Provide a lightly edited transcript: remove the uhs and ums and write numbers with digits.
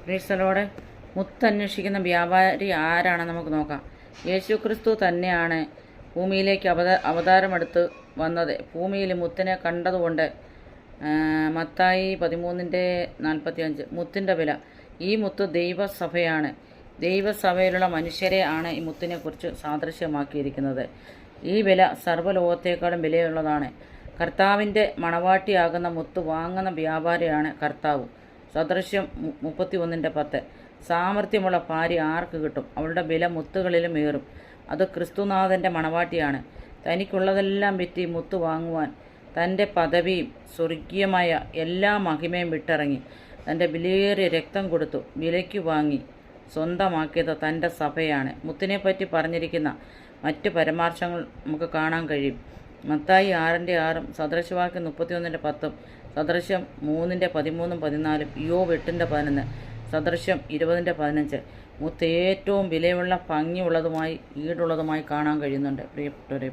ക്രൈസ്തലോടെ മുത്തന്വേഷിക്കുന്ന വ്യാപാരി ആരാണെന്ന് നമുക്ക് നോക്കാം. യേശുക്രിസ്തു തന്നെയാണ് ഭൂമിയിലേക്ക് അവതാരമെടുത്ത് വന്നത്. ഭൂമിയിൽ മുത്തിനെ കണ്ടതുകൊണ്ട് മത്തായി 13:45 മുത്തിൻ്റെ വില. ഈ മുത്ത് ദൈവസഭയാണ്. ദൈവസഭയിലുള്ള മനുഷ്യരെ ആണ് ഈ മുത്തിനെക്കുറിച്ച് സാദൃശ്യമാക്കിയിരിക്കുന്നത്. ഈ വില സർവ്വലോകത്തേക്കാളും വിലയുള്ളതാണ്. കർത്താവിൻ്റെ മണവാട്ടിയാകുന്ന മുത്ത് വാങ്ങുന്ന വ്യാപാരിയാണ് കർത്താവ്. സദൃശ്യം 31:10 സാമർഥ്യമുള്ള ഭാര്യ ആർക്ക് കിട്ടും? അവളുടെ വില മുത്തുകളിലും ഏറും. അത് ക്രിസ്തുനാഥൻ്റെ മണവാട്ടിയാണ്. തനിക്കുള്ളതെല്ലാം വിറ്റ് മുത്ത് വാങ്ങുവാൻ തൻ്റെ പദവിയും സ്വർഗീയമായ എല്ലാ മഹിമയും വിട്ടിറങ്ങി തൻ്റെ വിലയേറിയ രക്തം കൊടുത്തു വിലയ്ക്ക് വാങ്ങി സ്വന്തമാക്കിയത് തൻ്റെ സഭയാണ്. മുത്തിനെപ്പറ്റി പറഞ്ഞിരിക്കുന്ന മറ്റ് പരാമർശങ്ങൾ നമുക്ക് കാണാൻ കഴിയും. മത്തായി 6:6 സദൃശവാക്യം 31:10 സദൃശ്യം 3:13-14 യോബ് 8:11 സദൃശ്യം 20:15 മുത്ത് ഏറ്റവും വിലയുള്ള ഭംഗിയുള്ളതുമായി ഈടുള്ളതുമായി കാണാൻ കഴിയുന്നുണ്ട്. പ്രിയപ്പെട്ടവരെ,